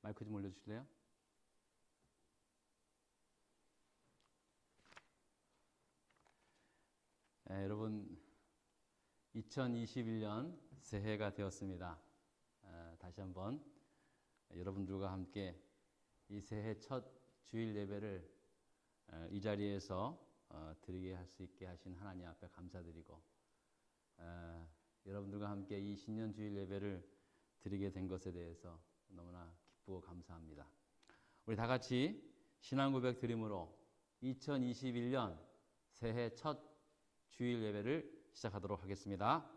마이크 좀 올려주실래요? 네, 여러분 2021년 새해가 되었습니다. 다시 한번 여러분들과 함께 이 새해 첫 주일 예배를 이 자리에서 드리게 할 수 있게 하신 하나님 앞에 감사드리고, 여러분들과 함께 이 신년 주일 예배를 드리게 된 것에 대해서 너무나 기쁘고 감사합니다. 우리 다 같이 신앙 고백 드림으로 2021년 새해 첫 주일 예배를 시작하도록 하겠습니다.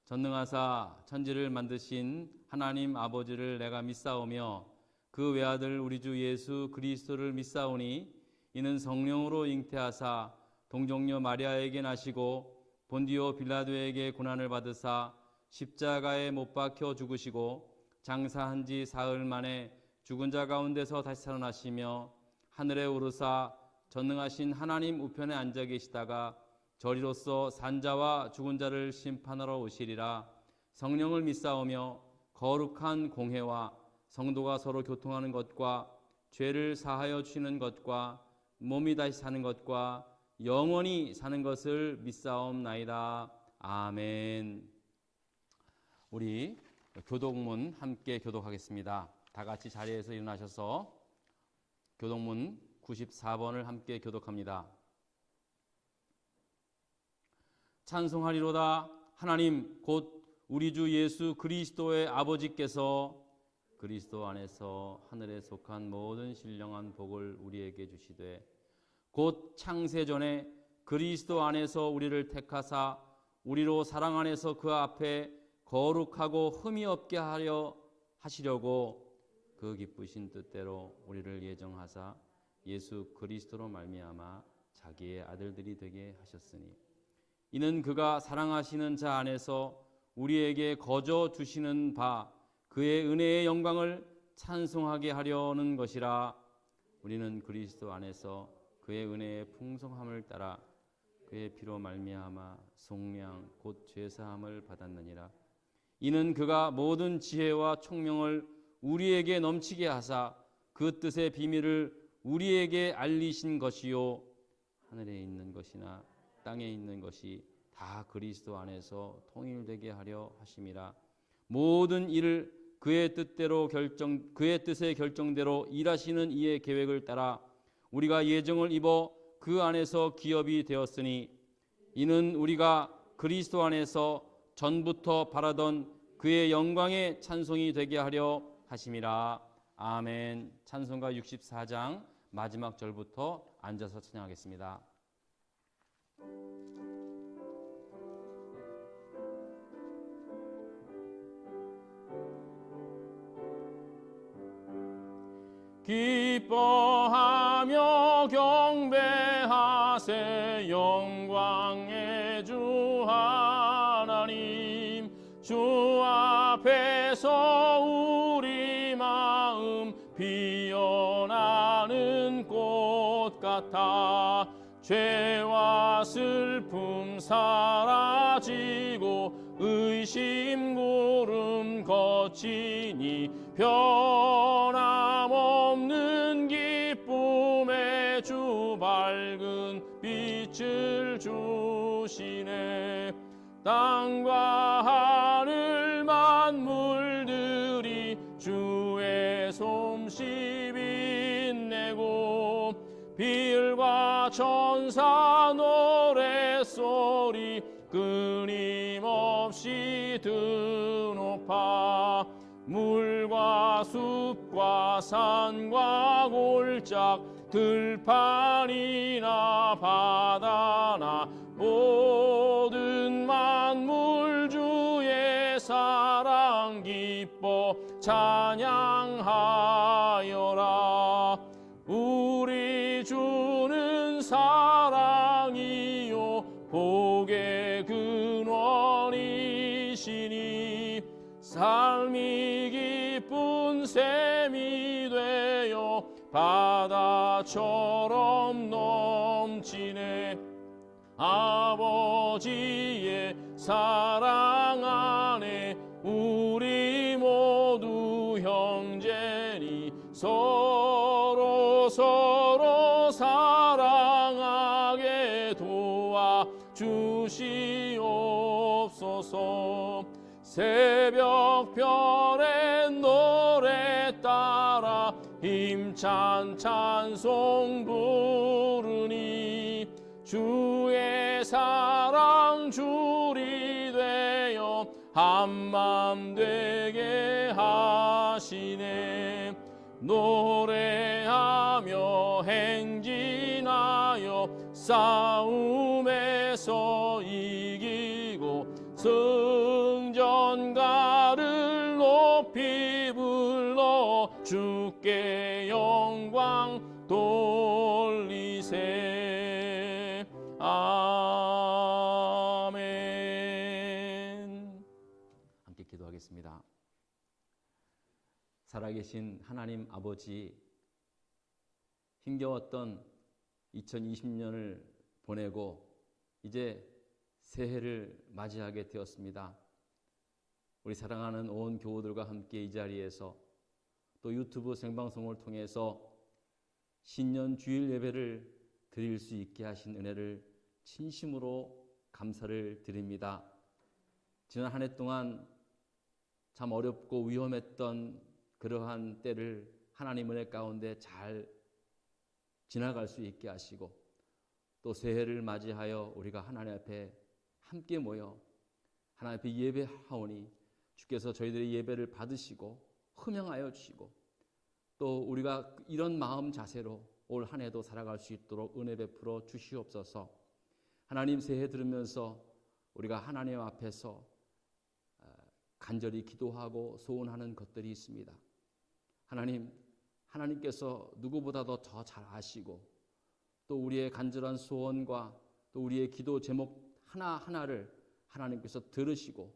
전능하사 천지를 만드신 하나님 아버지를 내가 믿사오며 그 외아들 우리 주 예수 그리스도를 믿사오니 이는 성령으로 잉태하사 동정녀 마리아에게 나시고 본디오 빌라도에게 고난을 받으사 십자가에 못 박혀 죽으시고 장사한 지 사흘 만에 죽은 자 가운데서 다시 살아나시며 하늘에 오르사 전능하신 하나님 우편에 앉아 계시다가 저리로서 산자와 죽은 자를 심판하러 오시리라. 성령을 믿사오며 거룩한 공회와 성도가 서로 교통하는 것과 죄를 사하여 주시는 것과 몸이 다시 사는 것과 영원히 사는 것을 믿사옵나이다. 아멘. 우리 교독문 함께 교독하겠습니다. 다 같이 자리에서 일어나셔서 교독문 94번을 함께 교독합니다. 찬송하리로다. 하나님 곧 우리 주 예수 그리스도의 아버지께서 그리스도 안에서 하늘에 속한 모든 신령한 복을 우리에게 주시되 곧 창세전에 그리스도 안에서 우리를 택하사 우리로 사랑 안에서 그 앞에 거룩하고 흠이 없게 하려 하시려고 그 기쁘신 뜻대로 우리를 예정하사 예수 그리스도로 말미암아 자기의 아들들이 되게 하셨으니 이는 그가 사랑하시는 자 안에서 우리에게 거저 주시는 바 그의 은혜의 영광을 찬송하게 하려는 것이라. 우리는 그리스도 안에서 그의 은혜의 풍성함을 따라 그의 피로 말미암아 속량 곧 죄사함을 받았느니라. 이는 그가 모든 지혜와 총명을 우리에게 넘치게 하사 그 뜻의 비밀을 우리에게 알리신 것이요 하늘에 있는 것이나 땅에 있는 것이 다 그리스도 안에서 통일되게 하려 하심이라. 모든 일을 그의 뜻의 결정대로 일하시는 이의 계획을 따라 우리가 예정을 입어 그 안에서 기업이 되었으니 이는 우리가 그리스도 안에서 전부터 바라던 그의 영광의 찬송이 되게 하려 하심이라. 아멘. 찬송가 64장 마지막 절부터 앉아서 찬양하겠습니다. 기뻐하며 경배하세 영광의 주 하나님. 주 앞에서 우리 마음 피어나는 꽃 같아 죄와 슬픔 사라지고 의심 구름 거치니 변함없는 기쁨의 주 밝은 빛을 주시네. 땅과 하늘 만물들이 주의 솜씨 빛내고 빌과 천사 노랫소리 끊임없이 드높아 물과 숲과 산과 골짝 들판이나 바다나 모든 만물 주의 사랑 기뻐 찬양하여라. 우리 주는 사랑이요 복의 근원이시니 삶이 기쁜 샘이 되어 바다처럼 넘치네. 아버지의 사랑 안에 우리 모두 형제니 서로 사랑하게 도와 주시옵소서. 새벽별의 노래 따라 힘찬 찬송 부르니 주의 사랑 줄이 되어 한맘 되게 하시네. 노래하며 행진하여 싸움에서 이기고 승전가를 높이 불러 주께 영광 돌리세. 아멘. 함께 기도하겠습니다. 살아계신 하나님 아버지, 힘겨웠던 2020년을 보내고 이제 새해를 맞이하게 되었습니다. 우리 사랑하는 온 교우들과 함께 이 자리에서 또 유튜브 생방송을 통해서 신년 주일 예배를 드릴 수 있게 하신 은혜를 진심으로 감사를 드립니다. 지난 한 해 동안 참 어렵고 위험했던 그러한 때를 하나님 은혜 가운데 잘 지나갈 수 있게 하시고 또 새해를 맞이하여 우리가 하나님 앞에 함께 모여 하나님 앞에 예배하오니 주께서 저희들의 예배를 받으시고 흠양하여 주시고 또 우리가 이런 마음 자세로 올 한 해도 살아갈 수 있도록 은혜 베풀어 주시옵소서. 하나님, 새해 들으면서 우리가 하나님 앞에서 간절히 기도하고 소원하는 것들이 있습니다. 하나님께서 누구보다도 더 잘 아시고 또 우리의 간절한 소원과 또 우리의 기도 제목 하나하나를 하나님께서 들으시고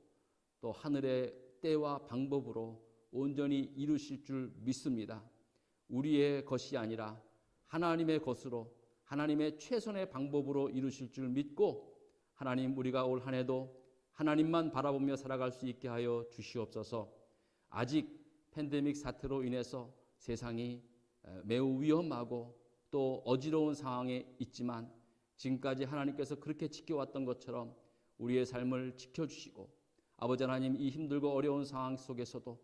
또 하늘의 때와 방법으로 온전히 이루실 줄 믿습니다. 우리의 것이 아니라 하나님의 것으로 하나님의 최선의 방법으로 이루실 줄 믿고 하나님, 우리가 올 한 해도 하나님만 바라보며 살아갈 수 있게 하여 주시옵소서. 아직 팬데믹 사태로 인해서 세상이 매우 위험하고 또 어지러운 상황에 있지만 지금까지 하나님께서 그렇게 지켜왔던 것처럼 우리의 삶을 지켜주시고 아버지 하나님, 이 힘들고 어려운 상황 속에서도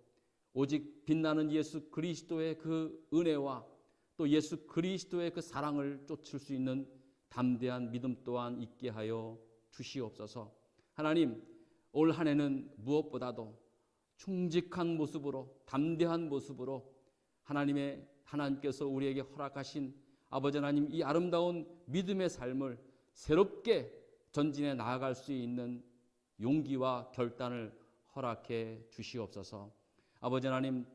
오직 빛나는 예수 그리스도의 그 은혜와 또 예수 그리스도의 그 사랑을 쫓을 수 있는 담대한 믿음 또한 있게 하여 주시옵소서. 하나님, 올 한 해는 무엇보다도 충직한 모습으로 담대한 모습으로 하나님께서 우리에게 허락하신 아버지 하나님, 이 아름다운 믿음의 삶을 새롭게 전진해 나아갈 수 있는 용기와 결단을 허락해 주시옵소서. 아버지 하나님,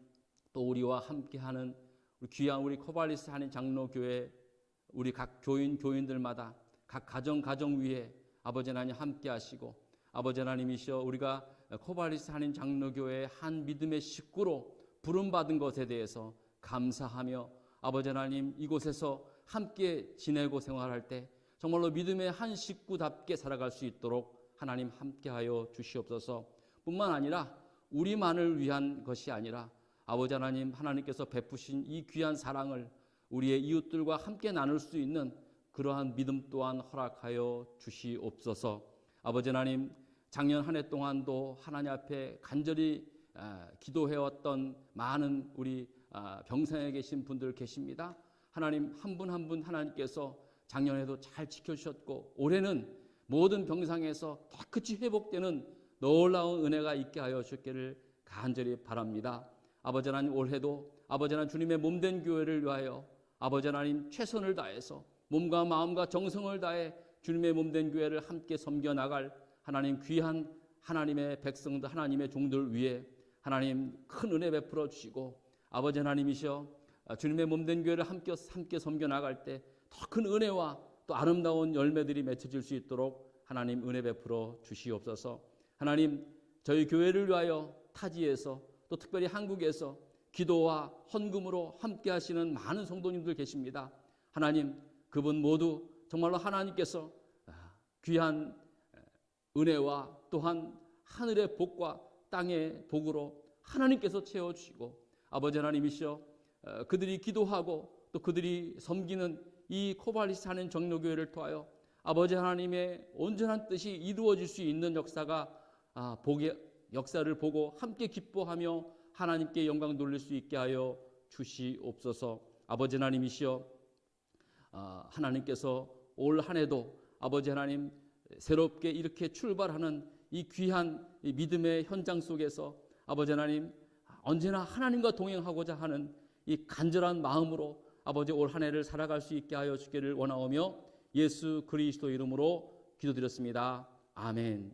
또 우리와 함께하는 귀한 우리 코발리스 한인 장로교회 우리 각 교인들마다 각 가정 위에 아버지 하나님 함께 하시고 아버지 하나님이시여, 우리가 코발리스 한인 장로교회의 한 믿음의 식구로 부름받은 것에 대해서 감사하며 아버지 하나님, 이곳에서 함께 지내고 생활할 때 정말로 믿음의 한 식구답게 살아갈 수 있도록 하나님 함께하여 주시옵소서. 뿐만 아니라 우리만을 위한 것이 아니라 아버지 하나님, 하나님께서 베푸신 이 귀한 사랑을 우리의 이웃들과 함께 나눌 수 있는 그러한 믿음 또한 허락하여 주시옵소서. 아버지 하나님, 작년 한 해 동안도 하나님 앞에 간절히 기도해왔던 많은 우리 병상에 계신 분들 계십니다. 하나님, 한 분 한 분 하나님께서 작년에도 잘 지켜주셨고 올해는 모든 병상에서 깨끗이 회복되는 놀라운 은혜가 있게 하여 주기를 간절히 바랍니다. 아버지 하나님, 올해도 아버지 하나님, 주님의 몸된 교회를 위하여 아버지 하나님, 최선을 다해서 몸과 마음과 정성을 다해 주님의 몸된 교회를 함께 섬겨나갈 하나님, 귀한 하나님의 백성들, 하나님의 종들 위해 하나님 큰 은혜 베풀어 주시고 아버지 하나님이시여, 주님의 몸된 교회를 함께 섬겨나갈 때 더 큰 은혜와 또 아름다운 열매들이 맺혀질 수 있도록 하나님 은혜 베풀어 주시옵소서. 하나님, 저희 교회를 위하여 타지에서 또 특별히 한국에서 기도와 헌금으로 함께 하시는 많은 성도님들 계십니다. 하나님, 그분 모두 정말로 하나님께서 귀한 은혜와 또한 하늘의 복과 땅의 복으로 하나님께서 채워주시고 아버지 하나님이시여, 그들이 기도하고 또 그들이 섬기는 이 코발리스 사는 정로교회를 통하여 아버지 하나님의 온전한 뜻이 이루어질 수 있는 역사가 복의 역사를 보고 함께 기뻐하며 하나님께 영광 돌릴 수 있게 하여 주시옵소서. 아버지 하나님이시여, 하나님께서 올 한 해도 아버지 하나님 새롭게 이렇게 출발하는 이 귀한 이 믿음의 현장 속에서 아버지 하나님 언제나 하나님과 동행하고자 하는 이 간절한 마음으로 아버지 올 한 해를 살아갈 수 있게 하여 주기를 원하오며 예수 그리스도 이름으로 기도드렸습니다. 아멘.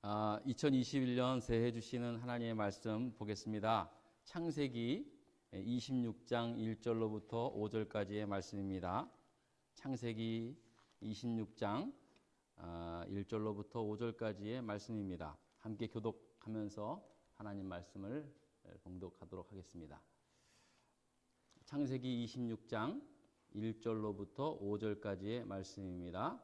아, 2021년 새해 주시는 하나님의 말씀 보겠습니다. 창세기 26장 1절로부터 5절까지의 말씀입니다. 창세기 26장 1절로부터 5절까지의 말씀입니다. 함께 교독하면서 하나님 말씀을 봉독하도록 하겠습니다. 창세기 26장 1절로부터 5절까지의 말씀입니다.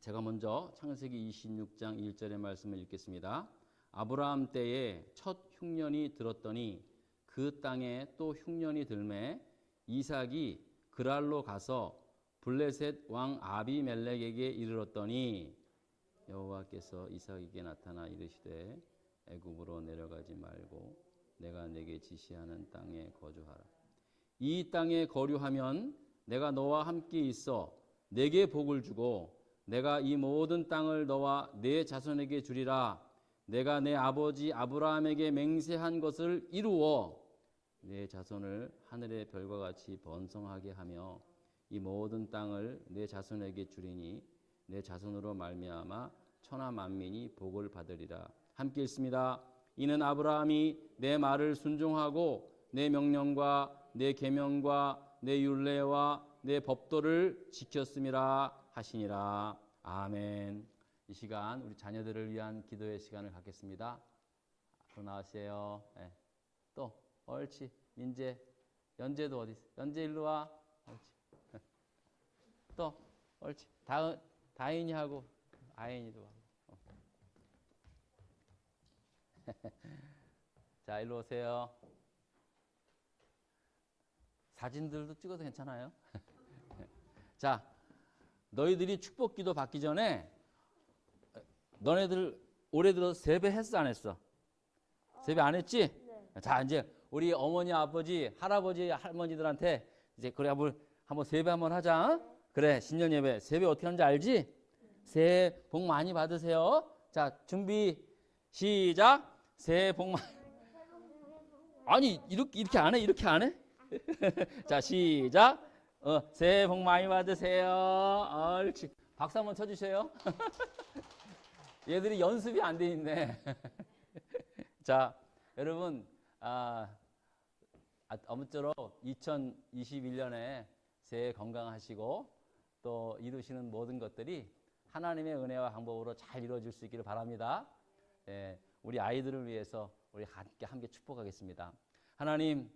제가 먼저 창세기 26장 1절의 말씀을 읽겠습니다. 아브라함 때에 첫 흉년이 들었더니 그 땅에 또 흉년이 들매 이삭이 그랄로 가서 블레셋 왕 아비멜렉에게 이르렀더니 여호와께서 이삭에게 나타나 이르시되 애굽으로 내려가지 말고 내가 내게 지시하는 땅에 거주하라. 이 땅에 거류하면 내가 너와 함께 있어 내게 복을 주고 내가 이 모든 땅을 너와 내 자손에게 주리라. 내가 내 아버지 아브라함에게 맹세한 것을 이루어 내 자손을 하늘의 별과 같이 번성하게 하며 이 모든 땅을 내 자손에게 주리니 내 자손으로 말미암아 천하 만민이 복을 받으리라. 함께 읽습니다. 이는 아브라함이 내 말을 순종하고 내 명령과 내 계명과 내 율례와 내 법도를 지켰음이라 하시니라. 아멘. 이 시간 우리 자녀들을 위한 기도의 시간을 갖겠습니다. 앞으로 나와주세요. 네. 또 옳지. 민재, 연재도 어디 있어? 연재 일로 와. 옳지. 또 옳지. 다인이 하고 아인이도 하고. 자, 일로 오세요. 사진들도 찍어도 괜찮아요? 자, 너희들이 축복기도 받기 전에 너네들 올해 들어서 세배 했어 안 했어? 세배 안 했지? 네. 자, 이제 우리 어머니, 아버지, 할아버지, 할머니들한테 이제 그래 한번 세배 한번 하자. 어? 그래, 신년 예배 세배 어떻게 하는지 알지? 새해 복 많이 받으세요. 자, 준비 시작. 새해 복 많이. 아니 이렇게 안 해? 이렇게 안 해? 자, 시작. 새해 복 많이 받으세요. 옳지. 박수 한번 쳐주세요. 얘들이 연습이 안 돼 있네. 자, 여러분, 아무쪼록 2021년에 새해 건강하시고 또 이루시는 모든 것들이 하나님의 은혜와 방법으로 잘 이루어질 수 있기를 바랍니다. 우리 아이들을 위해서 우리 함께 축복하겠습니다. 하나님,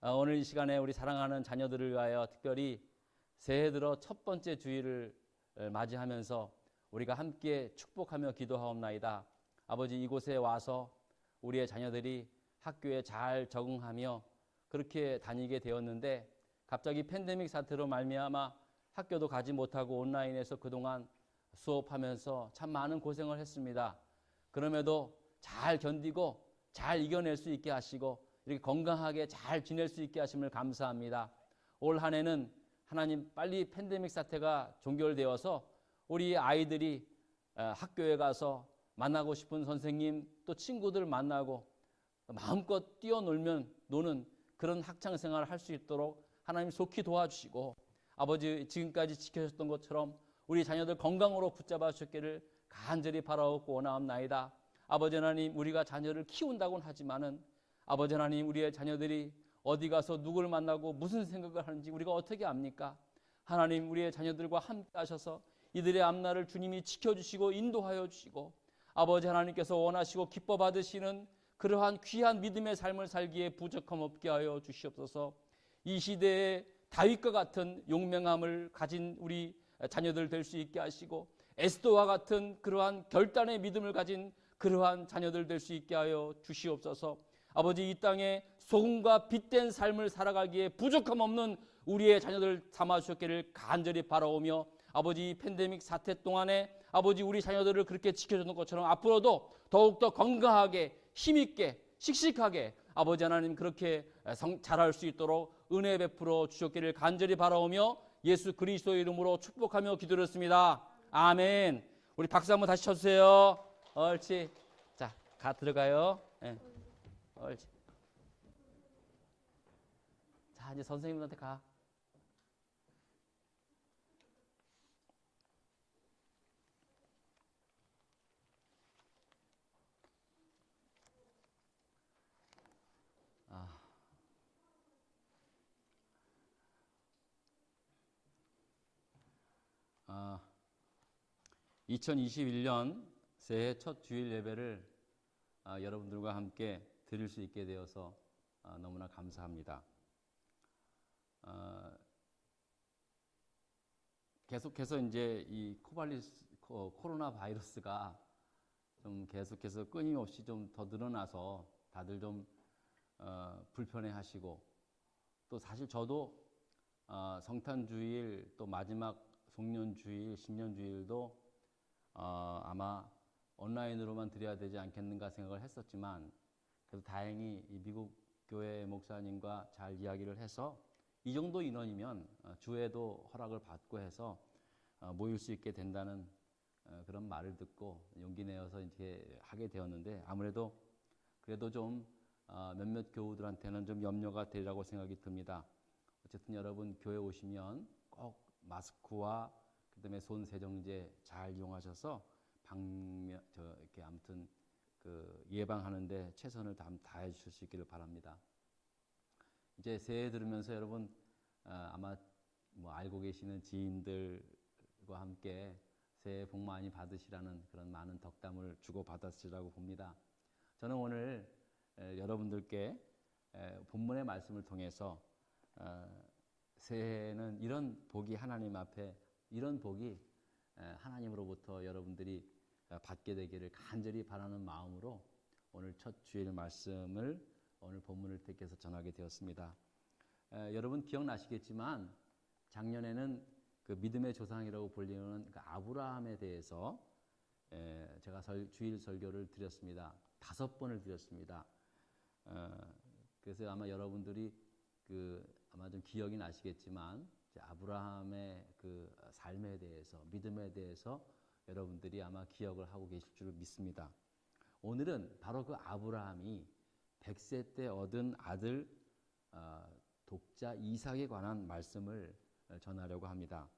오늘 이 시간에 우리 사랑하는 자녀들을 위하여 특별히 새해 들어 첫 번째 주일을 맞이하면서 우리가 함께 축복하며 기도하옵나이다. 아버지, 이곳에 와서 우리의 자녀들이 학교에 잘 적응하며 그렇게 다니게 되었는데 갑자기 팬데믹 사태로 말미암아 학교도 가지 못하고 온라인에서 그동안 수업하면서 참 많은 고생을 했습니다. 그럼에도 잘 견디고 잘 이겨낼 수 있게 하시고 이렇게 건강하게 잘 지낼 수 있게 하심을 감사합니다. 올 한 해는 하나님 빨리 팬데믹 사태가 종결되어서 우리 아이들이 학교에 가서 만나고 싶은 선생님 또 친구들 만나고 마음껏 노는 그런 학창생활을 할 수 있도록 하나님 속히 도와주시고 아버지 지금까지 지켜주셨던 것처럼 우리 자녀들 건강으로 붙잡아 주셨기를 간절히 바라옵고 원하옵나이다. 아버지 하나님, 우리가 자녀를 키운다고는 하지만은 아버지 하나님, 우리의 자녀들이 어디 가서 누구를 만나고 무슨 생각을 하는지 우리가 어떻게 압니까? 하나님, 우리의 자녀들과 함께 하셔서 이들의 앞날을 주님이 지켜주시고 인도하여 주시고 아버지 하나님께서 원하시고 기뻐 받으시는 그러한 귀한 믿음의 삶을 살기에 부족함 없게 하여 주시옵소서. 이 시대에 다윗과 같은 용맹함을 가진 우리 자녀들 될 수 있게 하시고 에스더와 같은 그러한 결단의 믿음을 가진 그러한 자녀들 될 수 있게 하여 주시옵소서. 아버지, 이 땅에 소금과 빛된 삶을 살아가기에 부족함 없는 우리의 자녀들 삼아주셨기를 간절히 바라오며 아버지, 이 팬데믹 사태 동안에 아버지 우리 자녀들을 그렇게 지켜주는 것처럼 앞으로도 더욱더 건강하게 힘있게 씩씩하게 아버지 하나님 그렇게 자랄 수 있도록 은혜 베풀어 주셨기를 간절히 바라오며 예수 그리스도의 이름으로 축복하며 기도드렸습니다. 아멘. 우리 박수 한번 다시 쳐주세요. 옳지. 자, 가 들어가요. 네. 옳지. 자, 이제 선생님한테 가. 아. 2021년 새해 첫 주일 예배를 여러분들과 함께 드릴 수 있게 되어서 너무나 감사합니다. 계속해서 이제 이 코로나 바이러스가 좀 계속해서 끊임없이 좀 더 늘어나서 다들 좀 불편해하시고 또 사실 저도 성탄주일 또 마지막 송년주일, 신년주일도 아마 온라인으로만 드려야 되지 않겠는가 생각을 했었지만 그래도 다행히 이 미국 교회 목사님과 잘 이야기를 해서 이 정도 인원이면 주에도 허락을 받고 해서 모일 수 있게 된다는 그런 말을 듣고 용기 내어서 이렇게 하게 되었는데 아무래도 그래도 좀 몇몇 교우들한테는 좀 염려가 되리라고 생각이 듭니다. 어쨌든 여러분 교회 오시면 꼭 마스크와 그다음에 손 세정제 잘 이용하셔서 이렇게 아무튼 그 예방하는데 최선을 다해 주실 수 있기를 바랍니다. 이제 새해 들으면서 여러분 아마 뭐 알고 계시는 지인들과 함께 새해 복 많이 받으시라는 그런 많은 덕담을 주고 받았으리라고 봅니다. 저는 오늘 여러분들께 본문의 말씀을 통해서 새해에는 이런 복이 하나님 앞에 이런 복이 하나님으로부터 여러분들이 받게 되기를 간절히 바라는 마음으로 오늘 첫 주일 말씀을 오늘 본문을 택해서 전하게 되었습니다. 여러분 기억나시겠지만 작년에는 그 믿음의 조상이라고 불리는 그 아브라함에 대해서 제가 주일 설교를 드렸습니다. 5번을 드렸습니다. 그래서 아마 여러분들이 아마 좀 기억이 나시겠지만 아브라함의 그 삶에 대해서 믿음에 대해서 여러분들이 아마 기억을 하고 계실 줄 믿습니다. 오늘은 바로 그 아브라함이 100세 때 얻은 아들 독자 이삭에 관한 말씀을 전하려고 합니다.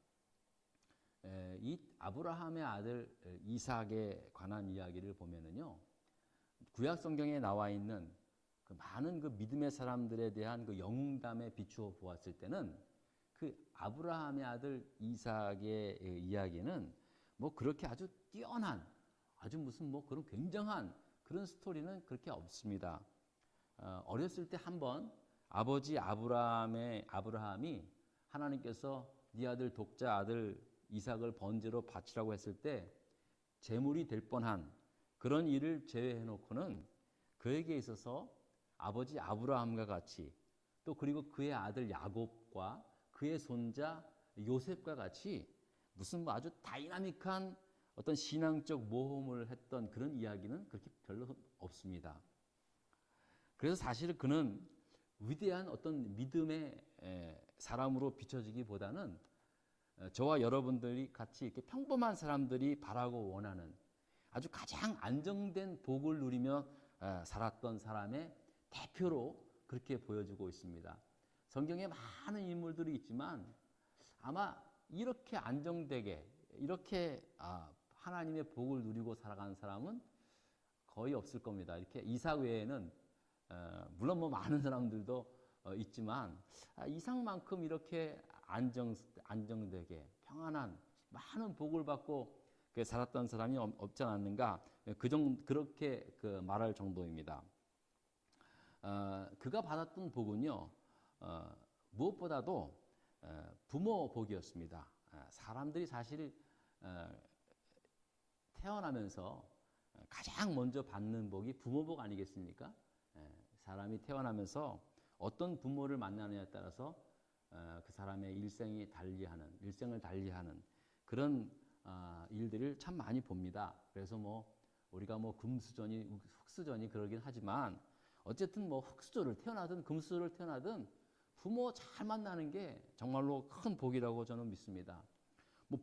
이 아브라함의 아들 이삭에 관한 이야기를 보면은요, 구약 성경에 나와 있는 그 많은 그 믿음의 사람들에 대한 그 영웅담에 비추어 보았을 때는 그 아브라함의 아들 이삭의 이야기는 뭐 그렇게 아주 뛰어난 아주 무슨 뭐 그런 굉장한 그런 스토리는 그렇게 없습니다. 어렸을 때 한번 아버지 아브라함이 하나님께서 네 아들 독자 아들 이삭을 번제로 바치라고 했을 때 제물이 될 뻔한 그런 일을 제외해 놓고는 그에게 있어서 아버지 아브라함과 같이 또 그리고 그의 아들 야곱과 그의 손자 요셉과 같이 무슨 뭐 아주 다이나믹한 어떤 신앙적 모험을 했던 그런 이야기는 그렇게 별로 없습니다. 그래서 사실 그는 위대한 어떤 믿음의 사람으로 비춰지기보다는 저와 여러분들이 같이 이렇게 평범한 사람들이 바라고 원하는 아주 가장 안정된 복을 누리며 살았던 사람의 대표로 그렇게 보여지고 있습니다. 성경에 많은 인물들이 있지만 아마 이렇게 안정되게 이렇게 하나님의 복을 누리고 살아가는 사람은 거의 없을 겁니다. 이렇게 이삭 외에는 물론 뭐 많은 사람들도 있지만 이삭만큼 이렇게 안정되게 평안한 많은 복을 받고 살았던 사람이 없지 않았는가, 그렇게 말할 정도입니다. 그가 받았던 복은요, 무엇보다도 부모 복이었습니다. 사람들이 사실 태어나면서 가장 먼저 받는 복이 부모 복 아니겠습니까? 사람이 태어나면서 어떤 부모를 만나느냐에 따라서 그 사람의 일생을 달리하는 그런 일들을 참 많이 봅니다. 그래서 우리가 금수저니 흙수저니 그러긴 하지만 어쨌든 흙수저를 태어나든 금수저를 태어나든 부모 잘 만나는 게 정말로 큰 복이라고 저는 믿습니다.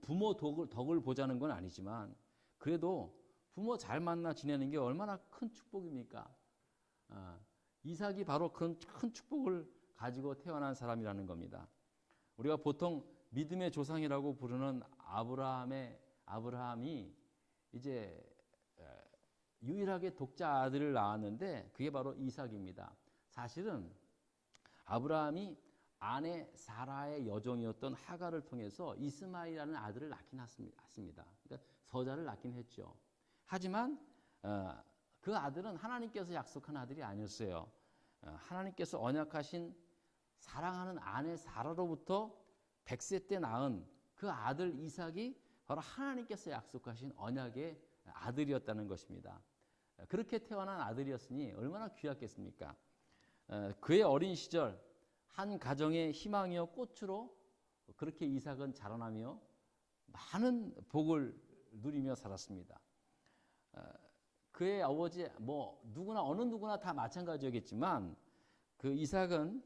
부모 덕을 보자는 건 아니지만 그래도 부모 잘 만나 지내는 게 얼마나 큰 축복입니까? 이삭이 바로 그런 큰 축복을 가지고 태어난 사람이라는 겁니다. 우리가 보통 믿음의 조상이라고 부르는 아브라함이 이제 유일하게 독자 아들을 낳았는데 그게 바로 이삭입니다. 사실은 아브라함이 아내 사라의 여종이었던 하갈을 통해서 이스마엘이라는 아들을 낳긴 했습니다. 그러니까 서자를 낳긴 했죠. 하지만 그 아들은 하나님께서 약속한 아들이 아니었어요. 하나님께서 언약하신 사랑하는 아내 사라로부터 100세 때 낳은 그 아들 이삭이 바로 하나님께서 약속하신 언약의 아들이었다는 것입니다. 그렇게 태어난 아들이었으니 얼마나 귀하겠습니까? 그의 어린 시절 한 가정의 희망이요 꽃으로 그렇게 이삭은 자라나며 많은 복을 누리며 살았습니다. 그의 아버지 어느 누구나 다 마찬가지였겠지만 그 이삭은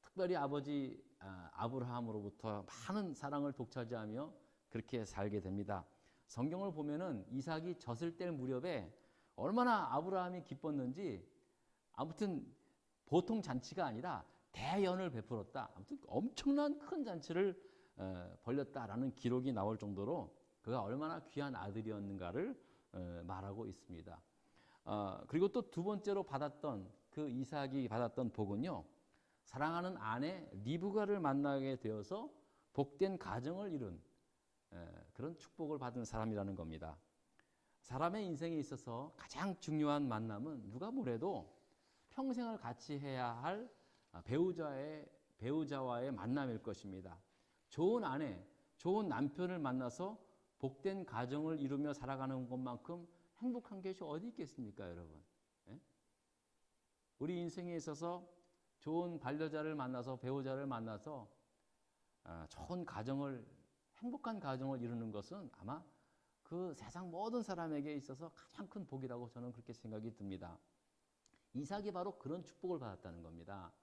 특별히 아버지 아브라함으로부터 많은 사랑을 독차지하며 그렇게 살게 됩니다. 성경을 보면은 이삭이 젖을 뗄 무렵에 얼마나 아브라함이 기뻤는지, 아무튼 보통 잔치가 아니라 대연을 베풀었다. 아무튼 엄청난 큰 잔치를 벌였다라는 기록이 나올 정도로 그가 얼마나 귀한 아들이었는가를 말하고 있습니다. 그리고 또 두 번째로 그 이삭이 받았던 복은요, 사랑하는 아내 리브가를 만나게 되어서 복된 가정을 이룬 그런 축복을 받은 사람이라는 겁니다. 사람의 인생에 있어서 가장 중요한 만남은 누가 뭐래도 평생을 같이 해야 할 배우자와의 만남일 것입니다. 좋은 아내, 좋은 남편을 만나서 복된 가정을 이루며 살아가는 것만큼 행복한 것이 어디 있겠습니까, 여러분? 예? 우리 인생에 있어서 좋은 반려자를 만나서 배우자를 만나서 좋은 행복한 가정을 이루는 것은 아마 그 세상 모든 사람에게 있어서 가장 큰 복이라고 저는 그렇게 생각이 듭니다. 이삭이 바로 그런 축복을 받았다는 겁니다.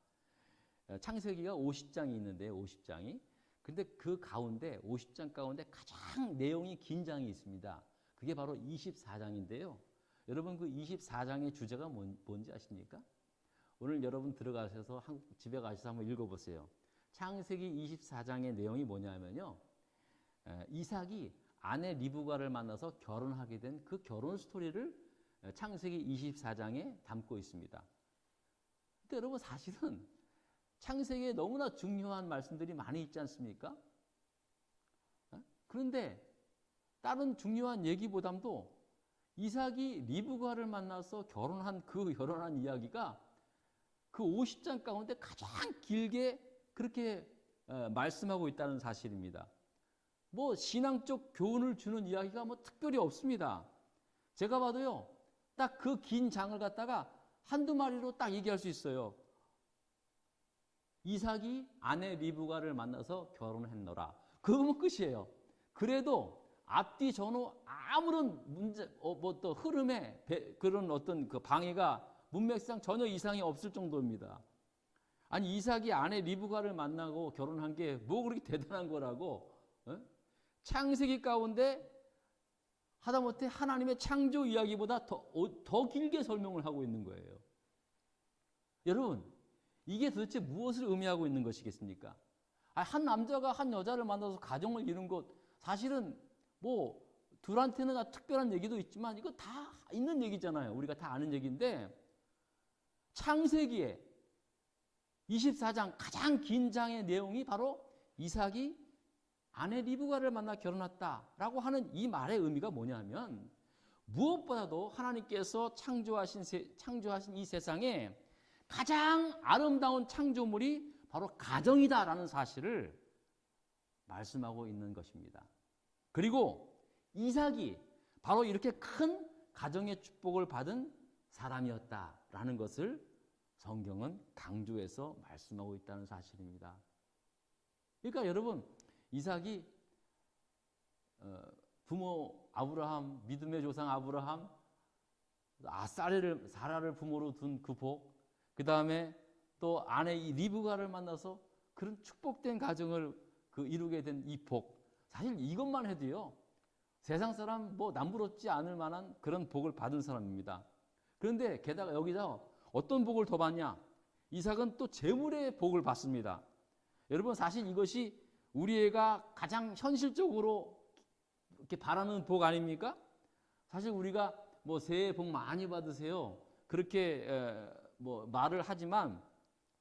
창세기가 50장이 있는데 50장이. 근데 그 가운데 50장 가운데 가장 내용이 긴 장이 있습니다. 그게 바로 24장인데요. 여러분 그 24장의 주제가 뭔지 아십니까? 오늘 여러분 들어가셔서 집에 가셔서 한번 읽어보세요. 창세기 24장의 내용이 뭐냐면요. 이삭이 아내 리브가를 만나서 결혼하게 된 그 결혼 스토리를 창세기 24장에 담고 있습니다. 근데 여러분 사실은 창세기에 너무나 중요한 말씀들이 많이 있지 않습니까? 그런데 다른 중요한 얘기보다도 이삭이 리브가를 만나서 결혼한 이야기가 그 50장 가운데 가장 길게 그렇게 말씀하고 있다는 사실입니다. 신앙적 교훈을 주는 이야기가 특별히 없습니다. 제가 봐도요, 딱 그 긴 장을 갖다가 한두 마리로 딱 얘기할 수 있어요. 이삭이 아내 리브가를 만나서 결혼했노라. 그거면 끝이에요. 그래도 앞뒤 전후 아무런 문제, 또 흐름에 그런 어떤 그 방해가 문맥상 전혀 이상이 없을 정도입니다. 아니, 이삭이 아내 리브가를 만나고 결혼한 게 그렇게 대단한 거라고, 창세기 가운데 하다못해 하나님의 창조 이야기보다 더 길게 설명을 하고 있는 거예요. 여러분, 이게 도대체 무엇을 의미하고 있는 것이겠습니까? 한 남자가 한 여자를 만나서 가정을 이룬 것, 사실은 둘한테는 다 특별한 얘기도 있지만 이거 다 있는 얘기잖아요. 우리가 다 아는 얘기인데, 창세기에 24장 가장 긴 장의 내용이 바로 이삭이 아내 리브가를 만나 결혼했다라고 하는 이 말의 의미가 뭐냐면 무엇보다도 하나님께서 창조하신 이 세상에 가장 아름다운 창조물이 바로 가정이다라는 사실을 말씀하고 있는 것입니다. 그리고 이삭이 바로 이렇게 큰 가정의 축복을 받은 사람이었다라는 것을 성경은 강조해서 말씀하고 있다는 사실입니다. 그러니까 여러분, 이삭이 부모 아브라함, 믿음의 조상 아브라함, 사라를 부모로 둔 그 복, 그 다음에 또 아내 이 리브가를 만나서 그런 축복된 가정을 이루게 된 이 복, 사실 이것만 해도요 세상 사람 뭐 남부럽지 않을 만한 그런 복을 받은 사람입니다. 그런데 게다가 여기서 어떤 복을 더 받냐? 이삭은 또 재물의 복을 받습니다. 여러분, 사실 이것이 우리 애가 가장 현실적으로 이렇게 바라는 복 아닙니까? 사실 우리가 뭐 새해 복 많이 받으세요 그렇게 뭐 말을 하지만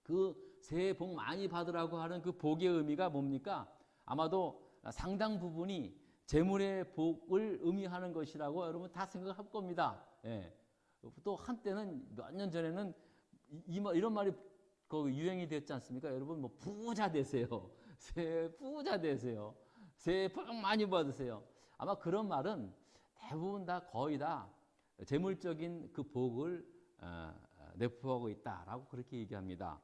그 새해 복 많이 받으라고 하는 그 복의 의미가 뭡니까? 아마도 상당 부분이 재물의 복을 의미하는 것이라고 여러분 다 생각할 겁니다. 예. 또 한때는 몇 년 전에는 이런 말이 유행이 됐지 않습니까? 여러분 뭐 부자 되세요. 새해 부자 되세요. 새해 복 많이 받으세요. 아마 그런 말은 대부분 다 거의 다 재물적인 그 복을 내포하고 있다라고 그렇게 얘기합니다.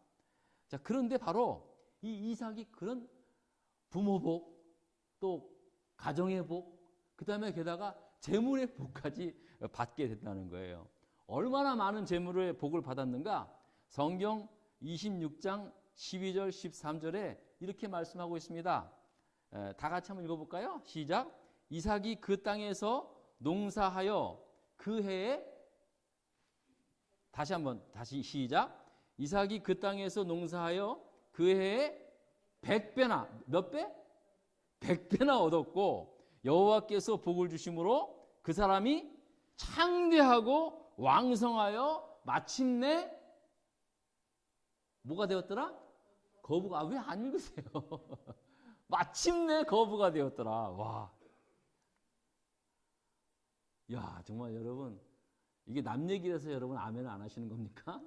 자, 그런데 바로 이 이삭이 그런 부모 복, 또 가정의 복, 그 다음에 게다가 재물의 복까지 받게 됐다는 거예요. 얼마나 많은 재물의 복을 받았는가? 성경 26장 12절 13절에 이렇게 말씀하고 있습니다. 다 같이 한번 읽어볼까요? 시작. 이삭이 그 땅에서 농사하여 그 해에, 다시 시작. 이삭이 그 땅에서 농사하여 그 해에 100배나, 몇 배? 100배나 얻었고 여호와께서 복을 주심으로 그 사람이 창대하고 왕성하여 마침내 뭐가 되었더라? 거부가. 왜 안 읽으세요? 마침내 거부가 되었더라. 와, 야, 정말 여러분, 이게 남 얘기라서 여러분 아멘을 안 하시는 겁니까?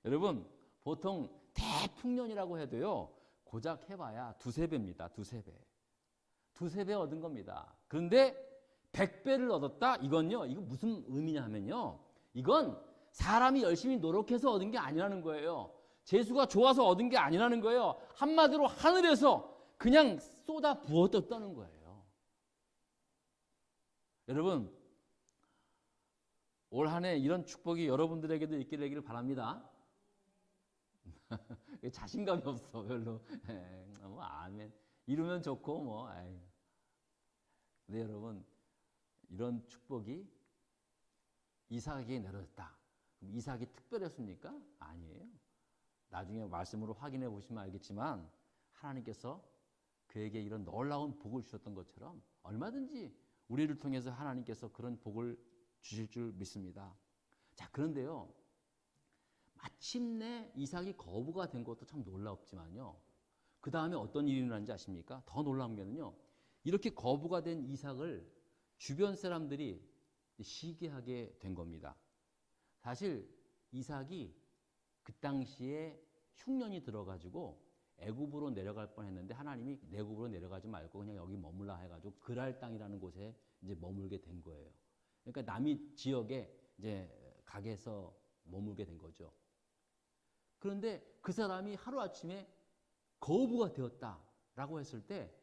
여러분, 보통 대풍년이라고 해도요 고작 해봐야 두세 배입니다. 두세 배 얻은 겁니다. 그런데 100배를 얻었다? 이건요, 이거 무슨 의미냐 하면요, 이건 사람이 열심히 노력해서 얻은 게 아니라는 거예요. 재수가 좋아서 얻은 게 아니라는 거예요. 한마디로 하늘에서 그냥 쏟아 부어졌다는 거예요. 여러분, 올 한 해 이런 축복이 여러분들에게도 있게 되기를 바랍니다. 자신감이 없어 별로. 뭐 아멘. 이루면 좋고 뭐. 근데 여러분, 이런 축복이 이삭에게 내려졌다. 그럼 이삭이 특별했습니까? 아니에요. 나중에 말씀으로 확인해 보시면 알겠지만 하나님께서 그에게 이런 놀라운 복을 주셨던 것처럼 얼마든지 우리를 통해서 하나님께서 그런 복을 주실 줄 믿습니다. 자, 그런데요, 마침내 이삭이 거부가 된 것도 참 놀랍지만요, 그 다음에 어떤 일이 일어난지 아십니까? 더 놀라운 게는요, 이렇게 거부가 된 이삭을 주변 사람들이 시기하게 된 겁니다. 사실 이삭이 그 당시에 흉년이 들어가지고 애굽으로 내려갈 뻔했는데 하나님이 애굽으로 내려가지 말고 그냥 여기 머물라 해가지고 그랄 땅이라는 곳에 이제 머물게 된 거예요. 그러니까 남이 지역에 이제 가게에서 머물게 된 거죠. 그런데 그 사람이 하루아침에 거부가 되었다라고 했을 때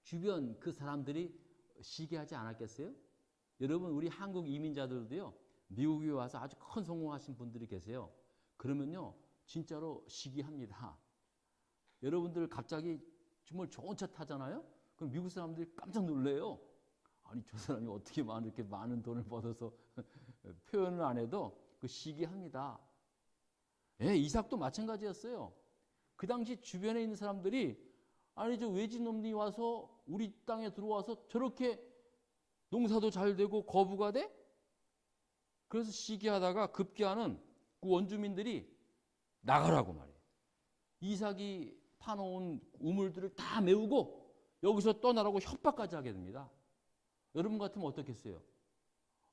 주변 그 사람들이 시기하지 않았겠어요? 여러분, 우리 한국 이민자들도요, 미국에 와서 아주 큰 성공하신 분들이 계세요. 그러면요, 진짜로 시기합니다. 여러분들 갑자기 정말 좋은 차 타잖아요? 그럼 미국 사람들이 깜짝 놀래요. 아니, 저 사람이 어떻게 이렇게 많은 돈을 벌어서 표현을 안 해도 그 시기합니다. 예, 이삭도 마찬가지였어요. 그 당시 주변에 있는 사람들이, 아니, 저 외지놈이 와서 우리 땅에 들어와서 저렇게 농사도 잘 되고 거부가 돼? 그래서 시기하다가 급기야는 그 원주민들이 나가라고 말해요. 이삭이 파놓은 우물들을 다 메우고 여기서 떠나라고 협박까지 하게 됩니다. 여러분 같으면 어떻겠어요?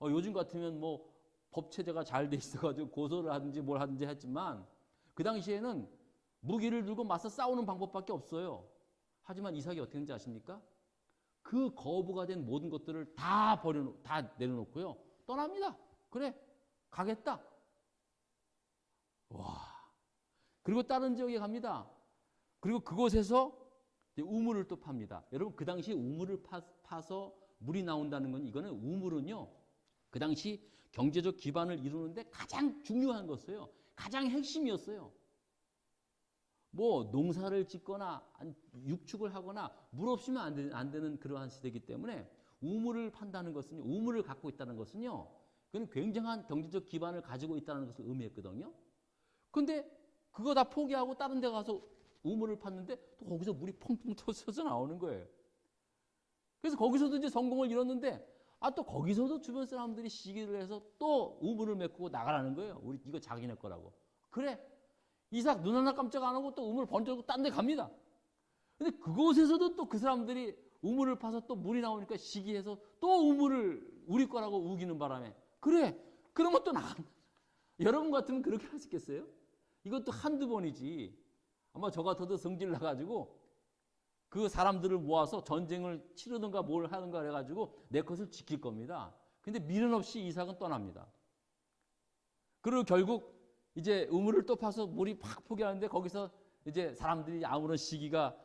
요즘 같으면 뭐 법체제가 잘 돼 있어가지고 고소를 하든지 뭘 하든지 했지만 그 당시에는 무기를 들고 맞서 싸우는 방법밖에 없어요. 하지만 이삭이 어떻게 했는지 아십니까? 그 거부가 된 모든 것들을 다 다 내려놓고요. 떠납니다. 그래, 가겠다. 와. 그리고 다른 지역에 갑니다. 그리고 그곳에서 우물을 또 팝니다. 여러분, 그 당시 우물을 파서 물이 나온다는 건 이거는 우물은요. 그 당시 경제적 기반을 이루는데 가장 중요한 것이에요. 가장 핵심이었어요. 뭐 농사를 짓거나 육축을 하거나 물 없이면 안 되는 그러한 시대이기 때문에 우물을 판다는 것은 우물을 갖고 있다는 것은요. 그건 굉장한 경제적 기반을 가지고 있다는 것을 의미했거든요. 그런데 그거 다 포기하고 다른 데 가서 우물을 팠는데 또 거기서 물이 펑펑 터져서 나오는 거예요. 그래서 거기서도 이제 성공을 이뤘는데 또 거기서도 주변 사람들이 시기를 해서 또 우물을 메꾸고 나가라는 거예요. 우리 이거 자기네 거라고. 그래. 이삭 눈 하나 깜짝 안 하고 또 우물 번쩍고 딴 데 갑니다. 근데 그곳에서도 또 그 사람들이 우물을 파서 또 물이 나오니까 시기해서 또 우물을 우리 거라고 우기는 바람에 그래. 그러면 또 나간다. 여러분 같으면 그렇게 할 수 있겠어요? 이것도 한두 번이지. 아마 저 같아도 성질 나가지고 그 사람들을 모아서 전쟁을 치르든가 뭘 하든가 해가지고 내 것을 지킬 겁니다. 근데 미련 없이 이삭은 떠납니다. 그리고 결국 이제 우물을 또 파서 물이 팍 포기하는데 거기서 이제 사람들이 아무런 시기가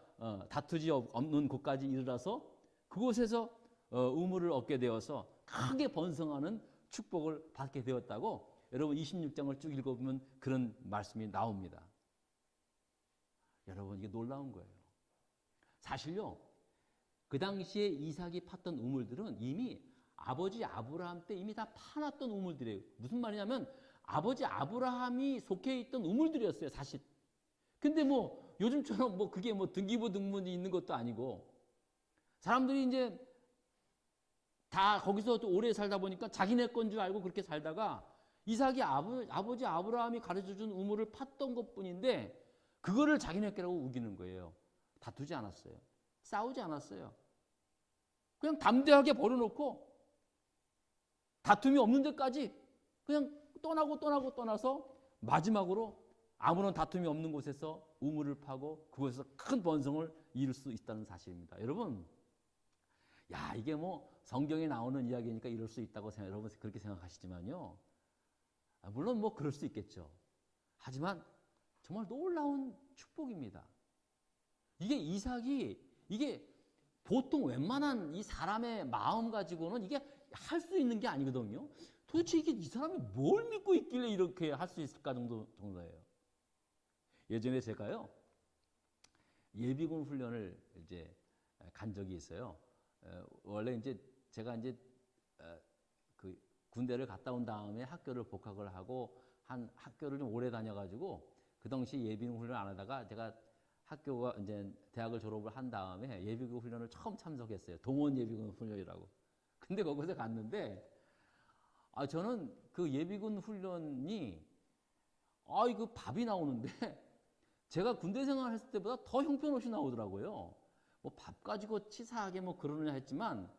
다투지 없는 곳까지 이르러서 그곳에서 우물을 얻게 되어서 크게 번성하는 축복을 받게 되었다고 여러분 26장을 쭉 읽어보면 그런 말씀이 나옵니다. 여러분 이게 놀라운 거예요. 사실요. 그 당시에 이삭이 팠던 우물들은 이미 아버지 아브라함 때 이미 다 파놨던 우물들이에요. 무슨 말이냐면 아버지 아브라함이 속해 있던 우물들이었어요, 사실. 근데 뭐 요즘처럼 뭐 그게 뭐 등기부 등본이 있는 것도 아니고 사람들이 이제 다 거기서 또 오래 살다 보니까 자기네 건 줄 알고 그렇게 살다가 이삭이 아버지 아브라함이 가르쳐준 우물을 팠던 것뿐인데 그거를 자기네 거라고 우기는 거예요. 다투지 않았어요. 싸우지 않았어요. 그냥 담대하게 버려놓고 다툼이 없는 데까지 그냥 떠나서 마지막으로 아무런 다툼이 없는 곳에서 우물을 파고 그곳에서 큰 번성을 이룰 수 있다는 사실입니다. 여러분, 야 이게 뭐 성경에 나오는 이야기니까 이럴 수 있다고 여러분 그렇게 생각하시지만요. 물론 뭐 그럴 수 있겠죠. 하지만 정말 놀라운 축복입니다. 이게 이삭이 이게 보통 웬만한 이 사람의 마음 가지고는 이게 할 수 있는 게 아니거든요. 도대체 이게 이 사람이 뭘 믿고 있길래 이렇게 할 수 있을까 정도예요. 예전에 제가요 예비군 훈련을 이제 간 적이 있어요. 원래 이제 제가 이제 그 군대를 갔다 온 다음에 학교를 복학을 하고 한 학교를 좀 오래 다녀가지고 그 당시 예비군 훈련 안 하다가 제가 학교가 이제 대학을 졸업을 한 다음에 예비군 훈련을 처음 참석했어요. 동원 예비군 훈련이라고. 근데 거기서 갔는데 저는 그 예비군 훈련이 이거 밥이 나오는데 제가 군대 생활했을 때보다 더 형편없이 나오더라고요. 뭐 밥 가지고 치사하게 뭐 그러느냐 했지만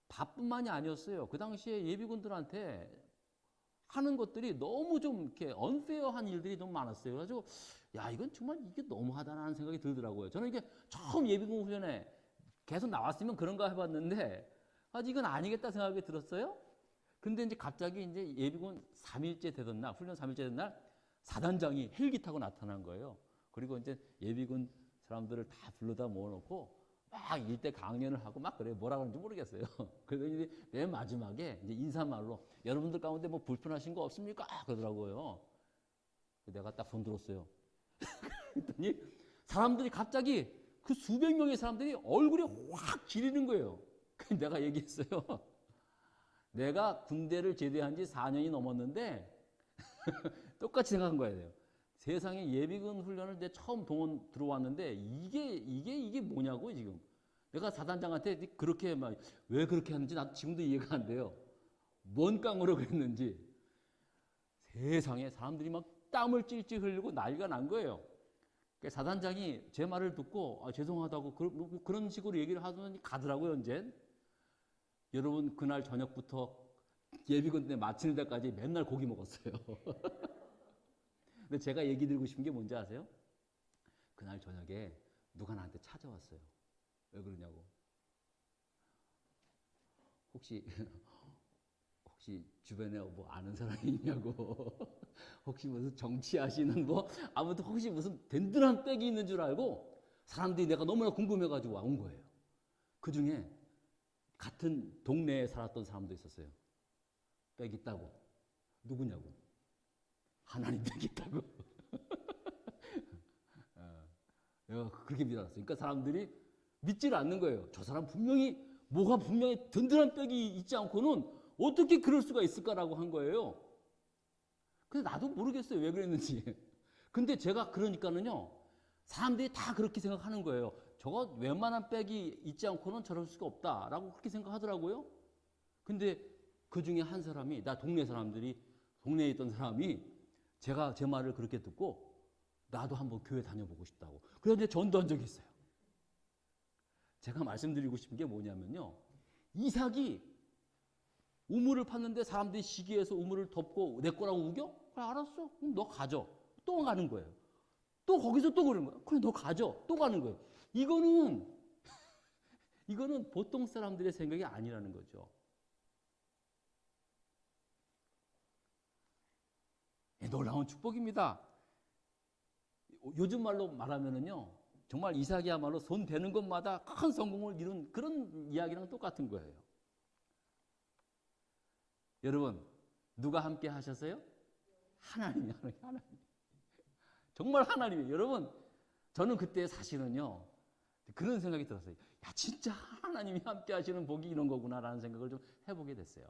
밥뿐만이 아니었어요. 그 당시에 예비군들한테 하는 것들이 너무 좀 이렇게 언페어한 일들이 너무 많았어요. 그래가지고 야 이건 정말 이게 너무하다는 생각이 들더라고요. 저는 이게 처음 예비군 훈련에 계속 나왔으면 그런가 해봤는데 이건 아니겠다 생각이 들었어요. 근데 이제 갑자기 이제 예비군 3일째 되던 날, 훈련 3일째 되던 날 사단장이 헬기 타고 나타난 거예요. 그리고 이제 예비군 사람들을 다 불러다 모아놓고 막 일대 강연을 하고 막 그래요. 뭐라 그러는지 모르겠어요. 그래서 이제 맨 마지막에 이제 인사말로 여러분들 가운데 뭐 불편하신 거 없습니까? 그러더라고요. 내가 딱 손 들었어요. 그랬더니 사람들이 갑자기 그 수백 명의 사람들이 얼굴이 확 기리는 거예요. 내가 얘기했어요. 내가 군대를 제대한 지 4년이 넘었는데 똑같이 생각한 거예요. 세상에 예비군 훈련을 내 처음 동원 들어왔는데 이게 뭐냐고 지금. 내가 사단장한테 그렇게 막 왜 그렇게 하는지 나도 지금도 이해가 안 돼요. 뭔 깡으로 그랬는지. 세상에 사람들이 막 땀을 찔찔 흘리고 난리가 난 거예요. 사단장이 제 말을 듣고 죄송하다고 그런 식으로 얘기를 하더니 가더라고요. 이제 여러분 그날 저녁부터 예비군 때 마치는 데까지 맨날 고기 먹었어요. 근데 제가 얘기 드리고 싶은 게 뭔지 아세요? 그날 저녁에 누가 나한테 찾아왔어요. 왜 그러냐고. 혹시 주변에 뭐 아는 사람이 있냐고. 혹시 무슨 정치하시는 뭐 아무튼 혹시 무슨 든든한 백이 있는 줄 알고 사람들이 내가 너무나 궁금해가지고 온 거예요. 그 중에 같은 동네에 살았던 사람도 있었어요. 백 있다고. 누구냐고. 하나님 백 있다고. 그렇게 믿어놨어요. 그러니까 사람들이 믿지를 않는 거예요. 저 사람 뭐가 분명히 든든한 백이 있지 않고는 어떻게 그럴 수가 있을까라고 한 거예요. 근데 나도 모르겠어요. 왜 그랬는지. 근데 제가 그러니까는요. 사람들이 다 그렇게 생각하는 거예요. 저거 웬만한 백이 있지 않고는 저럴 수가 없다라고 그렇게 생각하더라고요. 근데 그 중에 한 사람이, 동네에 있던 사람이 제가 제 말을 그렇게 듣고 나도 한번 교회 다녀보고 싶다고. 그런데 전도한 적이 있어요. 제가 말씀드리고 싶은 게 뭐냐면요. 이삭이 우물을 팠는데 사람들이 시기해서 우물을 덮고 내 거라고 우겨? 그래 알았어. 그럼 너 가져. 또 가는 거예요. 또 거기서 또 그러는 거예요. 그래 너 가져. 또 가는 거예요. 이거는 보통 사람들의 생각이 아니라는 거죠. 놀라운 축복입니다. 요즘 말로 말하면은요. 정말 이삭이야말로 손 대는 것마다 큰 성공을 이룬 그런 이야기랑 똑같은 거예요. 여러분, 누가 함께 하셨어요? 하나님이. 정말 하나님이. 여러분, 저는 그때 사실은요, 그런 생각이 들었어요. 야, 진짜 하나님이 함께 하시는 복이 이런 거구나라는 생각을 좀 해보게 됐어요.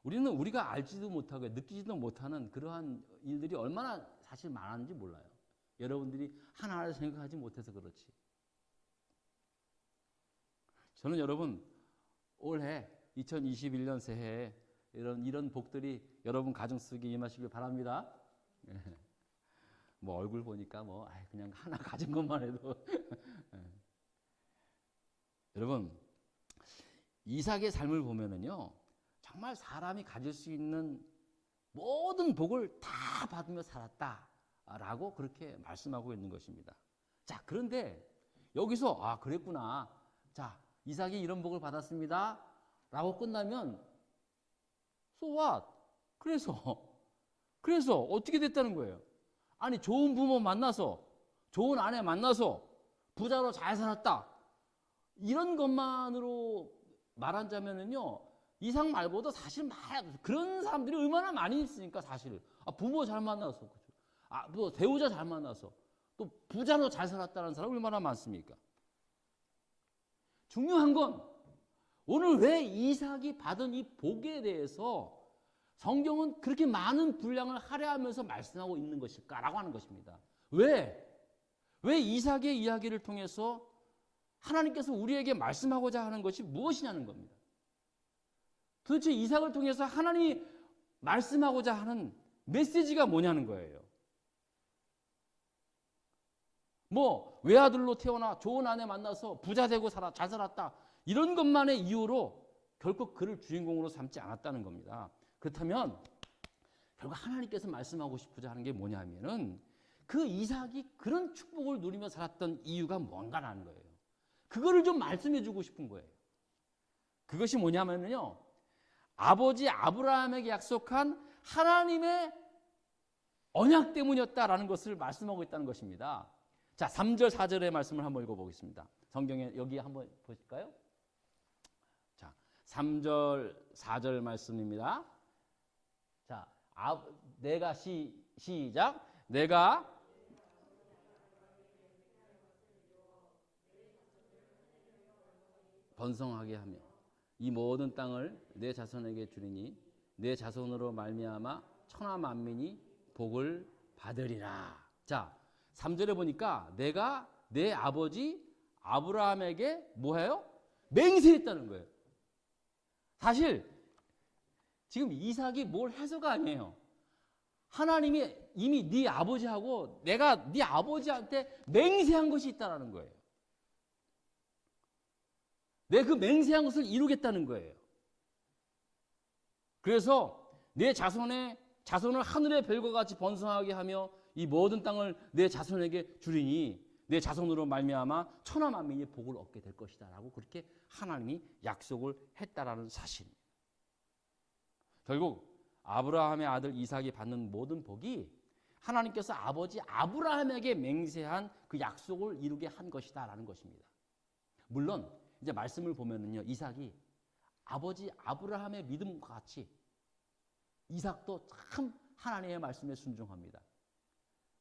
우리가 알지도 못하고 느끼지도 못하는 그러한 일들이 얼마나 사실 많은지 몰라요. 여러분들이 하나하나 생각하지 못해서 그렇지. 저는 여러분, 올해 2021년 새해에 이런 복들이 여러분 가정 속에 임하시길 바랍니다. 뭐 얼굴 보니까 그냥 하나 가진 것만 해도 여러분 이삭의 삶을 보면은요 정말 사람이 가질 수 있는 모든 복을 다 받으며 살았다라고 그렇게 말씀하고 있는 것입니다. 자, 그런데 여기서 그랬구나. 자, 이삭이 이런 복을 받았습니다. 라고 끝나면 so what? 그래서 어떻게 됐다는 거예요? 아니 좋은 부모 만나서 좋은 아내 만나서 부자로 잘 살았다. 이런 것만으로 말하자면은요 이삭 말고도 사실 그런 사람들이 얼마나 많이 있으니까 사실 부모 잘 만나서 또 배우자 잘 만나서 또 부자로 잘 살았다는 사람 얼마나 많습니까? 중요한 건 오늘 왜 이삭이 받은 이 복에 대해서 성경은 그렇게 많은 분량을 할애하면서 말씀하고 있는 것일까라고 하는 것입니다. 왜 이삭의 이야기를 통해서 하나님께서 우리에게 말씀하고자 하는 것이 무엇이냐는 겁니다. 도대체 이삭을 통해서 하나님이 말씀하고자 하는 메시지가 뭐냐는 거예요. 외아들로 태어나 좋은 아내 만나서 부자 되고 잘 살았다. 이런 것만의 이유로 결코 그를 주인공으로 삼지 않았다는 겁니다. 그렇다면 결국 하나님께서 말씀하고 싶으자 하는 게 뭐냐면은 그 이삭이 그런 축복을 누리며 살았던 이유가 뭔가라는 거예요. 그거를 좀 말씀해 주고 싶은 거예요. 그것이 뭐냐면요. 아버지 아브라함에게 약속한 하나님의 언약 때문이었다라는 것을 말씀하고 있다는 것입니다. 자, 3절 4절의 말씀을 한번 읽어보겠습니다. 성경에 여기 한번 보실까요? 자, 3절 4절 말씀입니다. 자, 내가 시작. 내가 번성하게 하며 이 모든 땅을 내 자손에게 주리니 내 자손으로 말미암아 천하 만민이 복을 받으리라. 자, 3절에 보니까 내가 내 아버지 아브라함에게 뭐해요? 맹세했다는 거예요. 사실 지금 이삭이 뭘 해서가 아니에요. 하나님이 이미 네 아버지하고 내가 네 아버지한테 맹세한 것이 있다라는 거예요. 내 그 맹세한 것을 이루겠다는 거예요. 그래서 내 자손을 하늘의 별과 같이 번성하게 하며 이 모든 땅을 내 자손에게 주리니 내 자손으로 말미암아 천하 만민이 복을 얻게 될 것이다라고 그렇게 하나님이 약속을 했다라는 사실입니다. 결국 아브라함의 아들 이삭이 받는 모든 복이 하나님께서 아버지 아브라함에게 맹세한 그 약속을 이루게 한 것이다라는 것입니다. 물론 이제 말씀을 보면은요, 이삭이 아버지 아브라함의 믿음과 같이 이삭도 참 하나님의 말씀에 순종합니다.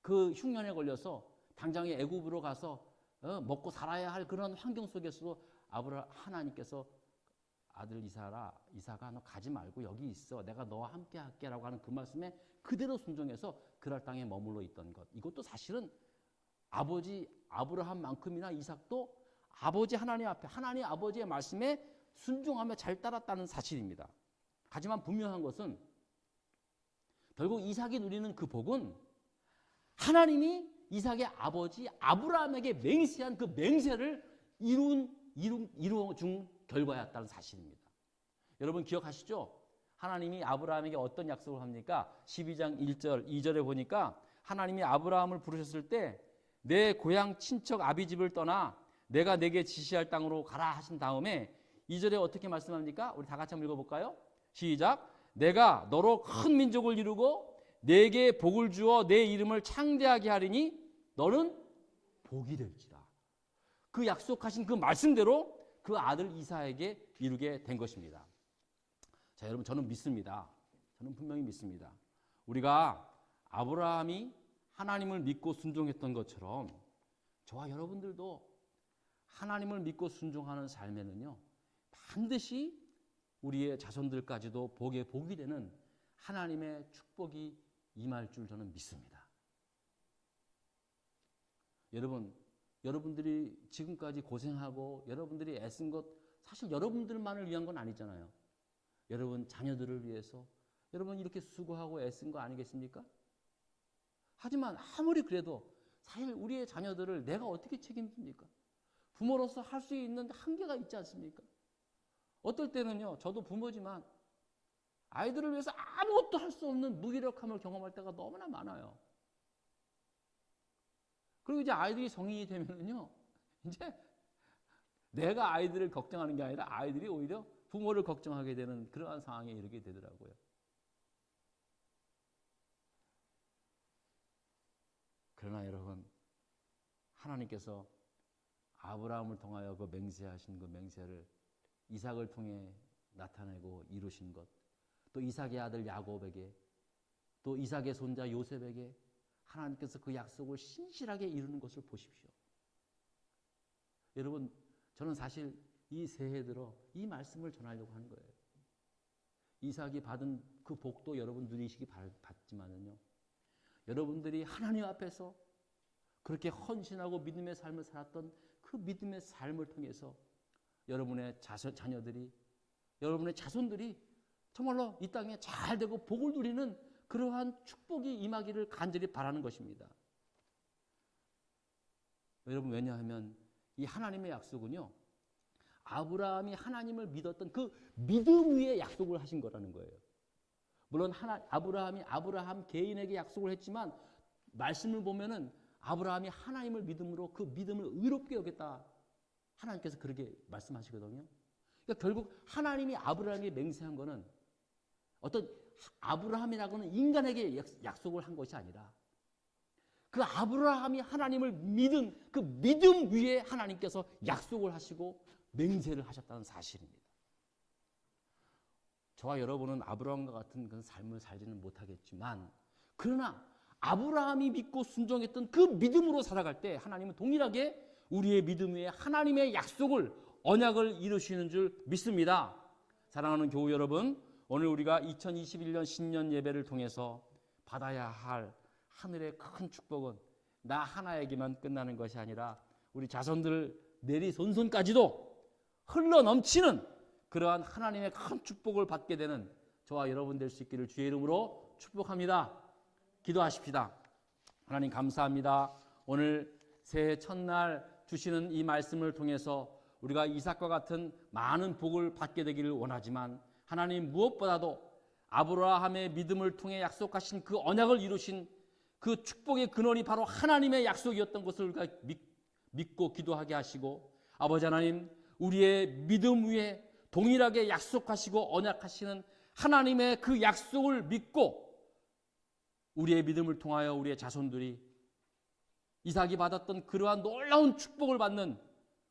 그 흉년에 걸려서 당장에 애굽으로 가서 먹고 살아야 할 그런 환경 속에서도 하나님께서 아들 이삭아 너 가지 말고 여기 있어. 내가 너와 함께 할게라고 하는 그 말씀에 그대로 순종해서 그랄 땅에 머물러 있던 것. 이것도 사실은 아버지 아브라함만큼이나 이삭도 아버지 하나님 앞에 하나님 아버지의 말씀에 순종하며 잘 따랐다는 사실입니다. 하지만 분명한 것은 결국 이삭이 누리는 그 복은 하나님이 이삭의 아버지 아브라함에게 맹세한 그 맹세를 이루어 준 결과였다는 사실입니다. 여러분 기억하시죠? 하나님이 아브라함에게 어떤 약속을 합니까? 12장 1절, 2절에 보니까 하나님이 아브라함을 부르셨을 때 내 고향 친척 아비집을 떠나 내가 내게 지시할 땅으로 가라 하신 다음에 2절에 어떻게 말씀합니까? 우리 다 같이 한번 읽어볼까요? 시작! 내가 너로 큰 민족을 이루고 내게 복을 주어 내 이름을 창대하게 하리니 너는 복이 될지라. 그 약속하신 그 말씀대로 그 아들 이삭에게 이루게 된 것입니다. 자, 여러분 저는 믿습니다. 저는 분명히 믿습니다. 우리가 아브라함이 하나님을 믿고 순종했던 것처럼 저와 여러분들도 하나님을 믿고 순종하는 삶에는요, 반드시 우리의 자손들까지도 복의 복이 되는 하나님의 축복이 임할 줄 저는 믿습니다. 여러분들이 지금까지 고생하고 여러분들이 애쓴 것 사실 여러분들만을 위한 건 아니잖아요. 여러분 자녀들을 위해서 여러분 이렇게 수고하고 애쓴 거 아니겠습니까? 하지만 아무리 그래도 사실 우리의 자녀들을 내가 어떻게 책임집니까? 부모로서 할 수 있는 한계가 있지 않습니까? 어떨 때는요, 저도 부모지만 아이들을 위해서 아무것도 할 수 없는 무기력함을 경험할 때가 너무나 많아요. 그리고 이제 아이들이 성인이 되면은요, 이제 내가 아이들을 걱정하는 게 아니라 아이들이 오히려 부모를 걱정하게 되는 그러한 상황에 이르게 되더라고요. 그러나 여러분, 하나님께서 아브라함을 통하여 그 맹세하신 그 맹세를 이삭을 통해 나타내고 이루신 것, 또 이삭의 아들 야곱에게, 또 이삭의 손자 요셉에게 하나님께서 그 약속을 신실하게 이루는 것을 보십시오. 여러분, 저는 사실 이 새해 들어 이 말씀을 전하려고 하는 거예요. 이삭이 받은 그 복도 여러분 누리시기 바랐지만은요, 여러분들이 하나님 앞에서 그렇게 헌신하고 믿음의 삶을 살았던 그 믿음의 삶을 통해서 여러분의 자녀들이, 여러분의 자손들이 정말로 이 땅에 잘 되고 복을 누리는 그러한 축복이 임하기를 간절히 바라는 것입니다. 여러분, 왜냐하면 이 하나님의 약속은요, 아브라함이 하나님을 믿었던 그 믿음 위에 약속을 하신 거라는 거예요. 물론 아브라함이 아브라함 개인에게 약속을 했지만 말씀을 보면은 아브라함이 하나님을 믿음으로 그 믿음을 의롭게 여겼다. 하나님께서 그렇게 말씀하시거든요. 그러니까 결국 하나님이 아브라함에게 맹세한 거는 어떤 아브라함이라고는 인간에게 약속을 한 것이 아니라 그 아브라함이 하나님을 믿은 그 믿음 위에 하나님께서 약속을 하시고 맹세를 하셨다는 사실입니다. 저와 여러분은 아브라함과 같은 그런 삶을 살지는 못하겠지만, 그러나 아브라함이 믿고 순종했던 그 믿음으로 살아갈 때 하나님은 동일하게 우리의 믿음 위에 하나님의 약속을, 언약을 이루시는 줄 믿습니다. 사랑하는 교우 여러분, 오늘 우리가 2021년 신년 예배를 통해서 받아야 할 하늘의 큰 축복은 나 하나에게만 끝나는 것이 아니라 우리 자손들 내리 손손까지도 흘러 넘치는 그러한 하나님의 큰 축복을 받게 되는 저와 여러분 될 수 있기를 주의 이름으로 축복합니다. 기도하십시다. 하나님 감사합니다. 오늘 새해 첫날 주시는 이 말씀을 통해서 우리가 이삭과 같은 많은 복을 받게 되기를 원하지만 하나님 무엇보다도 아브라함의 믿음을 통해 약속하신 그 언약을 이루신 그 축복의 근원이 바로 하나님의 약속이었던 것을 우리가 믿고 기도하게 하시고 아버지 하나님 우리의 믿음 위에 동일하게 약속하시고 언약하시는 하나님의 그 약속을 믿고 우리의 믿음을 통하여 우리의 자손들이 이삭이 받았던 그러한 놀라운 축복을 받는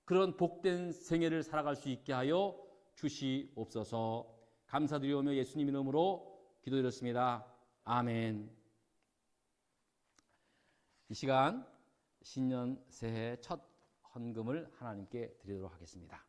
그런 복된 생애를 살아갈 수 있게 하여 주시옵소서. 감사드리오며 예수님 이름으로 기도드렸습니다. 아멘. 이 시간 신년 새해 첫 헌금을 하나님께 드리도록 하겠습니다.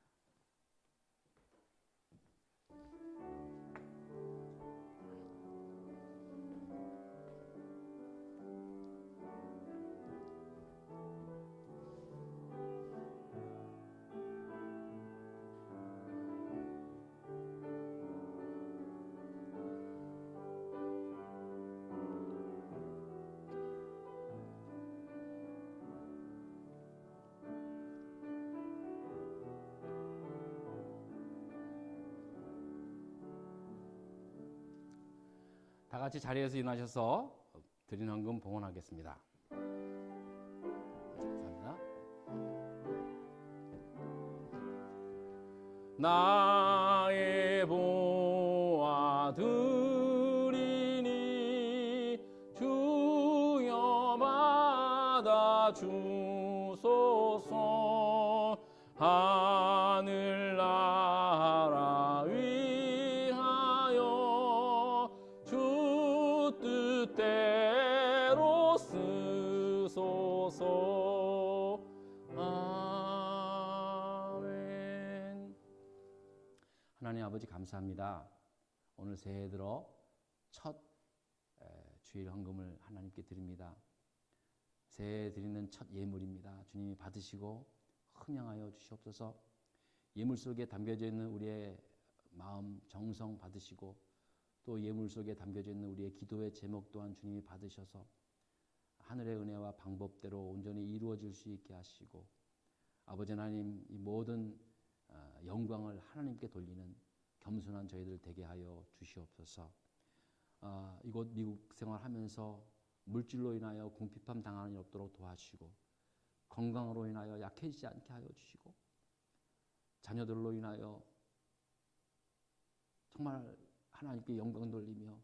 다 같이 자리에서 일어나셔서 드린 헌금 봉헌하겠습니다. 감사합니다. 나의 보아 드리니 주여 받아 주소서. 하늘나라 위하여 주 뜻대로 쓰소서. 아멘. 하나님 아버지 감사합니다. 오늘 새해 들어 첫 주일 헌금을 하나님께 드립니다. 새해 드리는 첫 예물입니다. 주님이 받으시고 흥양하여 주시옵소서. 예물 속에 담겨져 있는 우리의 마음 정성 받으시고 또 예물 속에 담겨져 있는 우리의 기도의 제목 또한 주님이 받으셔서 하늘의 은혜와 방법대로 온전히 이루어질 수 있게 하시고 아버지 하나님 이 모든 영광을 하나님께 돌리는 겸손한 저희들 되게 하여 주시옵소서. 이곳 미국 생활하면서 물질로 인하여 궁핍함 당하는 일 없도록 도와주시고 건강으로 인하여 약해지지 않게 하여 주시고 자녀들로 인하여 정말 하나님께 영광 돌리며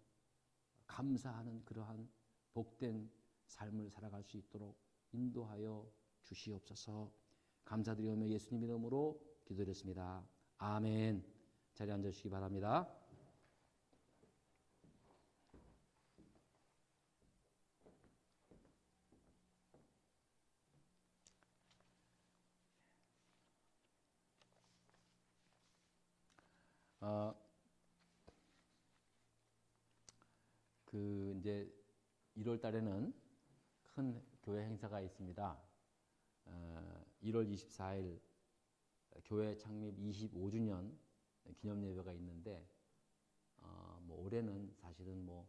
감사하는 그러한 복된 삶을 살아갈 수 있도록 인도하여 주시옵소서. 감사드리오며 예수님 이름으로 기도드렸습니다. 아멘. 자리에 앉으시기 바랍니다. 이제 1월 달에는 큰 교회 행사가 있습니다. 1월 24일 교회 창립 25주년 기념 예배가 있는데 뭐 올해는 사실은 뭐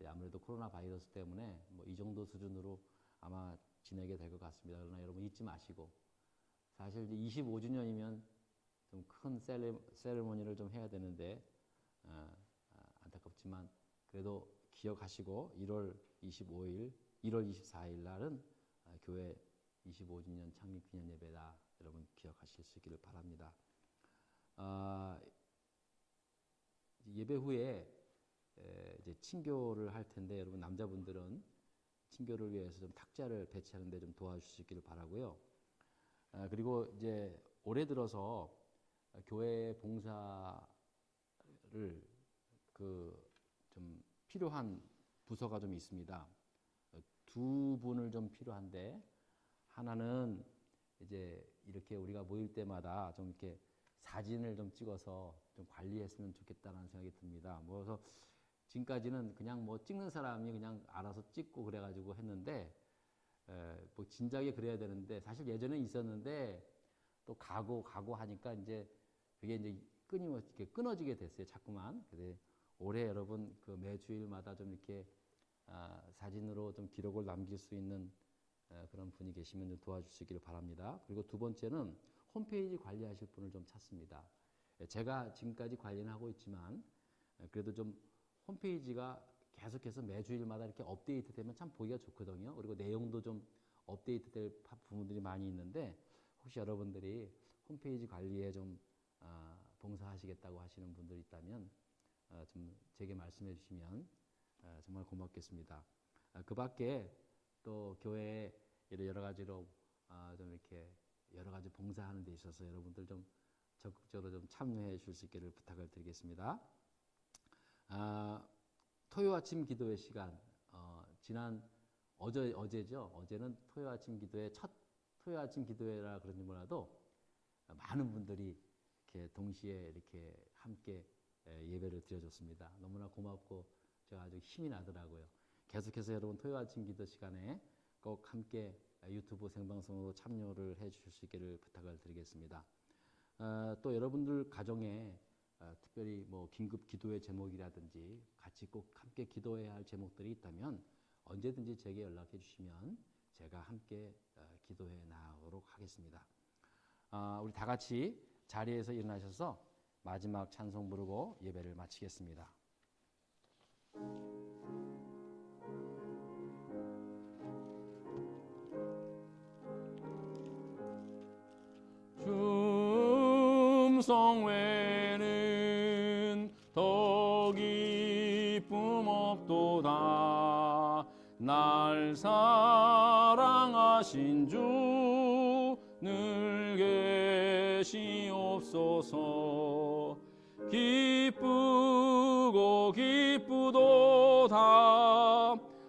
아무래도 코로나 바이러스 때문에 뭐 이 정도 수준으로 아마 지내게 될 것 같습니다. 그러나 여러분 잊지 마시고 사실 이제 25주년이면 좀 큰 세레모니를 좀 해야 되는데 안타깝지만 그래도 기억하시고 1월 25일, 1월 24일 날은 교회 25주년 창립 기념 예배다. 여러분 기억하실 수 있기를 바랍니다. 예배 후에 이제 친교를 할 텐데 여러분 남자분들은 친교를 위해서 좀 탁자를 배치하는 데 좀 도와주실 수 있기를 바라고요. 그리고 이제 올해 들어서 교회 봉사를 좀 필요한 부서가 좀 있습니다. 두 분을 좀 필요한데 하나는 이제 이렇게 우리가 모일 때마다 좀 이렇게 사진을 좀 찍어서 좀 관리했으면 좋겠다는 생각이 듭니다. 그래서 지금까지는 그냥 뭐 찍는 사람이 그냥 알아서 찍고 그래가지고 했는데 뭐 진작에 그래야 되는데 사실 예전에 있었는데 또 가고 하니까 이제 그게 이제 끊임없이 끊어지게 됐어요. 자꾸만. 근데 올해 여러분 그 매주일마다 좀 이렇게 사진으로 좀 기록을 남길 수 있는 그런 분이 계시면 좀 도와주시기를 바랍니다. 그리고 두 번째는 홈페이지 관리하실 분을 좀 찾습니다. 제가 지금까지 관리는 하고 있지만 그래도 좀 홈페이지가 계속해서 매주일마다 이렇게 업데이트 되면 참 보기가 좋거든요. 그리고 내용도 좀 업데이트 될 부분들이 많이 있는데 혹시 여러분들이 홈페이지 관리에 좀 봉사하시겠다고 하시는 분들이 있다면 좀 제게 말씀해 주시면 정말 고맙겠습니다. 그 밖에 또 교회에 여러 가지로 좀 이렇게 여러 가지 봉사하는 데 있어서 여러분들 좀 적극적으로 좀 참여해 주실 수 있기를 부탁을 드리겠습니다. 토요 아침 기도회 시간, 지난 어제죠. 어제는 토요 아침 기도회 첫 토요 아침 기도회라 그런지 몰라도 많은 분들이 이렇게 동시에 이렇게 함께 예배를 드려줬습니다. 너무나 고맙고 제가 아주 힘이 나더라고요. 계속해서 여러분 토요 아침 기도 시간에 꼭 함께 유튜브 생방송으로 참여를 해 주실 수 있기를 부탁을 드리겠습니다. 또 여러분들 가정에 특별히 뭐 긴급 기도의 제목이라든지 같이 꼭 함께 기도해야 할 제목들이 있다면 언제든지 제게 연락해 주시면 제가 함께 기도해 나가도록 하겠습니다. 우리 다 같이 자리에서 일어나셔서 마지막 찬송 부르고 예배를 마치겠습니다. 춤성 외에는 더 기쁨 없도다. 날 사랑하신 주 늘 계시옵소서. 기쁘고 기쁘도다.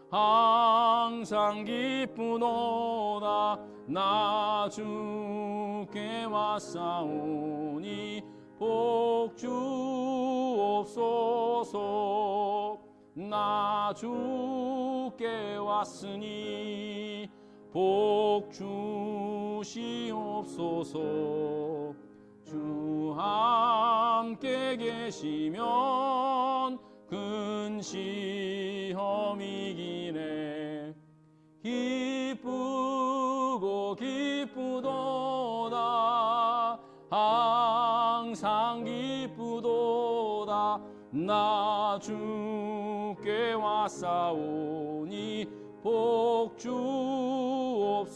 항상 기쁘도다. 나 주께 왔사오니 복 주옵소서. 나 주께 왔으니 복 주시옵소서. 주 함께 계시면 큰 시험이 이기네. 기쁘고 기쁘도다. 항상 기쁘도다. 나 주께 왔사오니 복 주옵소서.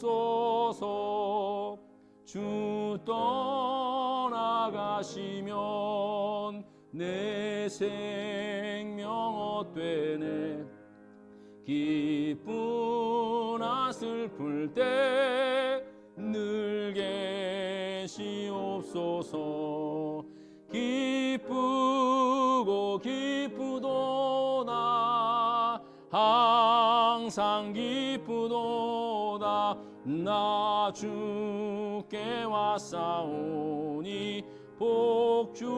주 떠나가시면 내 생명 헛되네. 기쁘나 슬플 때 늘 계시옵소서. 기쁘고 기쁘도다. 항상 기쁘도다. 나 주께 왔사오니 복 주옵소서.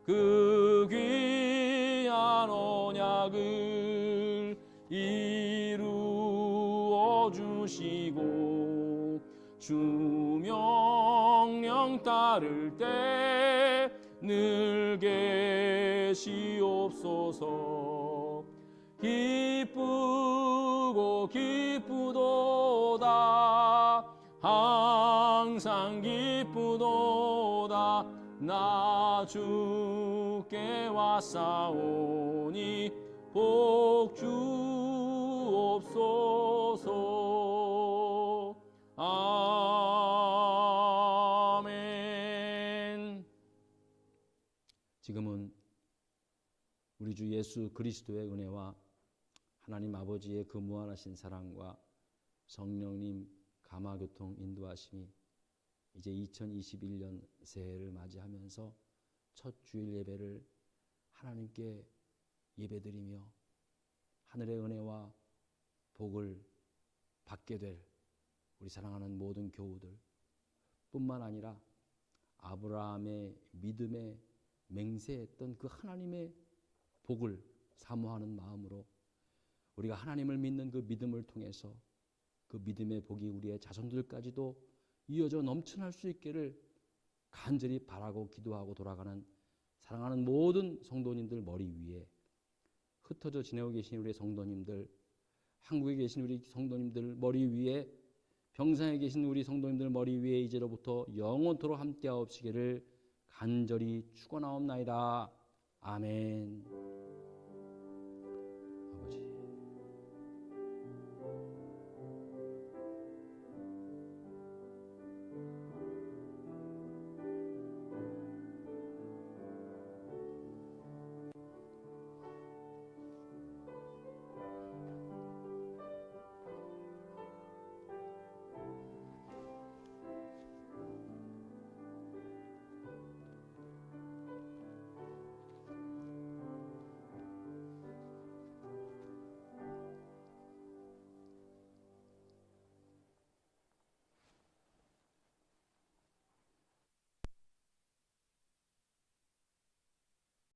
그 귀한 언약을 이루어 주시고 주 명령 따를 때 늘 계시옵소서. 기쁘고 기쁘도다. 항상 기쁘도다. 나 주께 왔사오니 복 주옵소서. 아멘. 지금은 우리 주 예수 그리스도의 은혜와 하나님 아버지의 그 무한하신 사랑과 성령님 감화교통 인도하심이 이제 2021년 새해를 맞이하면서 첫 주일 예배를 하나님께 예배드리며 하늘의 은혜와 복을 받게 될 우리 사랑하는 모든 교우들 뿐만 아니라 아브라함의 믿음에 맹세했던 그 하나님의 복을 사모하는 마음으로 우리가 하나님을 믿는 그 믿음을 통해서 그 믿음의 복이 우리의 자손들까지도 이어져 넘쳐날 수 있기를 간절히 바라고 기도하고 돌아가는 사랑하는 모든 성도님들 머리 위에, 흩어져 지내고 계신 우리 성도님들, 한국에 계신 우리 성도님들 머리 위에, 병상에 계신 우리 성도님들 머리 위에 이제로부터 영원토록 함께하옵시기를 간절히 축원하옵나이다. 아멘. 아버지,